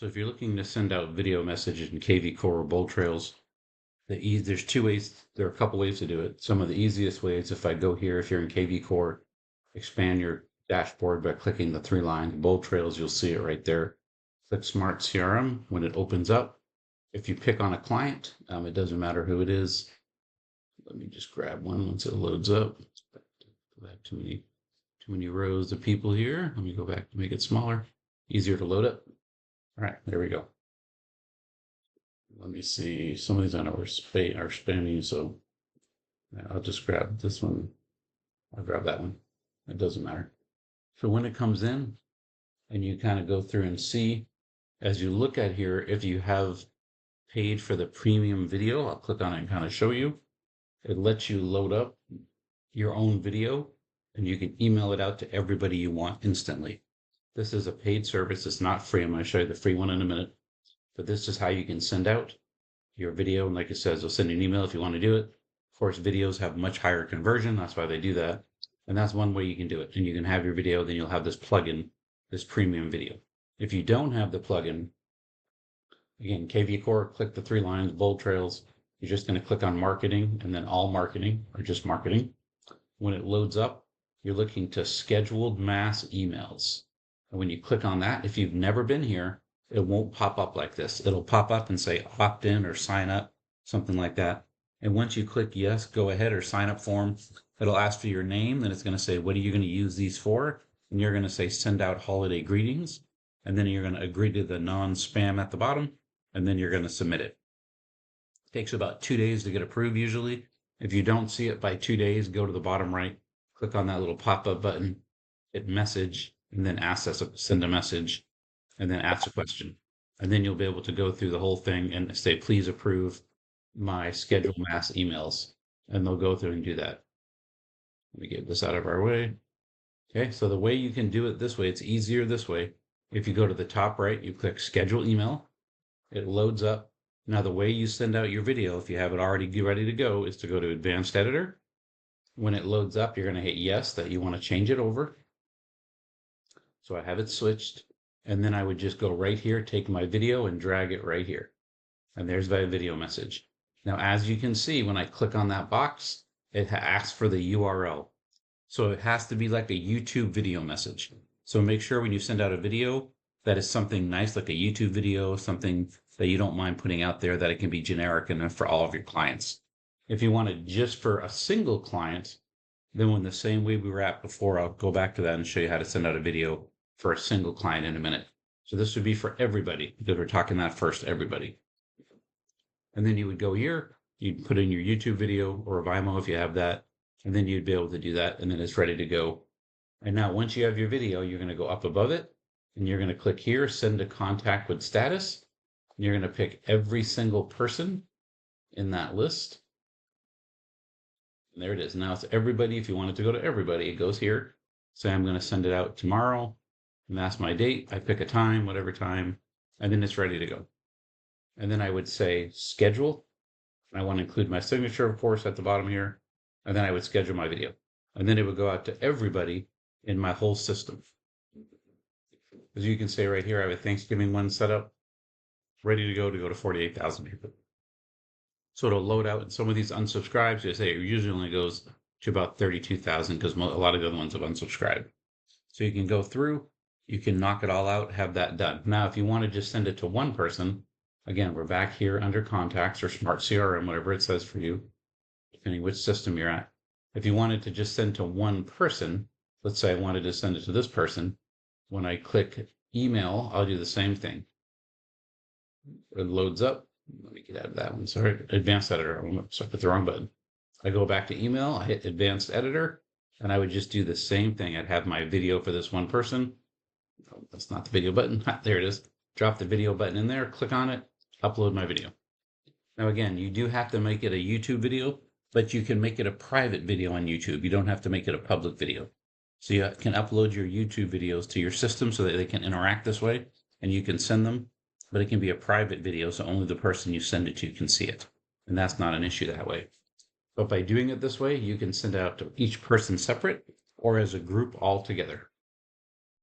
So if you're looking to send out video messages in KvCORE or BoldTrails, there's two ways. There are a couple ways to do it. Some of the easiest ways, if I go here, if you're in KvCORE, expand your dashboard by clicking the three lines. BoldTrails, you'll see it right there. Click Smart CRM when it opens up. If you pick on a client, it doesn't matter who it is. Let me just grab one once it loads up. Too many rows of people here. Let me go back to make it smaller, easier to load up. All right, there we go. Let me see. Some of these I know are spammy, so I'll just grab this one. I'll grab that one. It doesn't matter. So when it comes in, and you kind of go through and see, as you look at here, if you have paid for the premium video, I'll click on it and kind of show you. It lets you load up your own video, and you can email it out to everybody you want instantly. This is a paid service. It's not free. I'm going to show you the free one in a minute. But this is how you can send out your video. And like it says, it'll send you an email if you want to do it. Of course, videos have much higher conversion. That's why they do that. And that's one way you can do it. And you can have your video, then you'll have this plugin, this premium video. If you don't have the plugin, again, KvCORE, click the three lines, BoldTrails. You're just going to click on marketing and then all marketing or just marketing. When it loads up, you're looking to scheduled mass emails. And when you click on that, if you've never been here, it won't pop up like this. It'll pop up and say opt in or sign up, something like that. And once you click yes, go ahead or sign up form, it'll ask for your name. Then it's going to say, what are you going to use these for? And you're going to say, send out holiday greetings. And then you're going to agree to the non-spam at the bottom. And then you're going to submit it. It takes about 2 days to get approved usually. If you don't see it by 2 days, go to the bottom right, click on that little pop-up button, hit message, and then send a message, and then ask a question. And then you'll be able to go through the whole thing and say, please approve my scheduled mass emails. And they'll go through and do that. Let me get this out of our way. Okay, so the way you can do it this way, it's easier this way. If you go to the top right, you click schedule email. It loads up. Now, the way you send out your video, if you have it already ready to go, is to go to Advanced Editor. When it loads up, you're going to hit yes, that you want to change it over. So I have it switched. And then I would just go right here, take my video and drag it right here. And there's my video message. Now, as you can see, when I click on that box, it asks for the URL. So it has to be like a YouTube video message. So make sure when you send out a video, that is something nice, like a YouTube video, something that you don't mind putting out there, that it can be generic enough for all of your clients. If you want it just for a single client, then in the same way we were at before, I'll go back to that and show you how to send out a video for a single client in a minute. So this would be for everybody, because we're talking that first, everybody. And then you would go here, you'd put in your YouTube video or a Vimeo if you have that, and then you'd be able to do that, and then it's ready to go. And now once you have your video, you're going to go up above it, and you're going to click here, send a contact with status. And you're going to pick every single person in that list. And there it is. Now it's everybody. If you want it to go to everybody, it goes here. Say I'm going to send it out tomorrow, and that's my date. I pick a time, whatever time, and then it's ready to go. And then I would say schedule. And I want to include my signature, of course, at the bottom here. And then I would schedule my video. And then it would go out to everybody in my whole system. As you can see right here, I have a Thanksgiving one set up, ready to go to 48,000 people. So it'll load out, and some of these unsubscribes, you say it usually only goes to about 32,000 because a lot of the other ones have unsubscribed. So you can go through, you can knock it all out, have that done. Now, if you want to just send it to one person, again, we're back here under contacts or Smart CRM, whatever it says for you, depending which system you're at. If you wanted to just send to one person, let's say I wanted to send it to this person, when I click email, I'll do the same thing. It loads up. Let me get out of that one. Sorry, Advanced Editor. I put the wrong button. I go back to email. I hit Advanced Editor, and I would just do the same thing. I'd have my video for this one person. Oh, that's not the video button. There it is. Drop the video button in there. Click on it. Upload my video. Now, again, you do have to make it a YouTube video, but you can make it a private video on YouTube. You don't have to make it a public video. So you can upload your YouTube videos to your system so that they can interact this way, and you can send them, but it can be a private video, so only the person you send it to can see it. And that's not an issue that way. But by doing it this way, you can send it out to each person separate or as a group all together.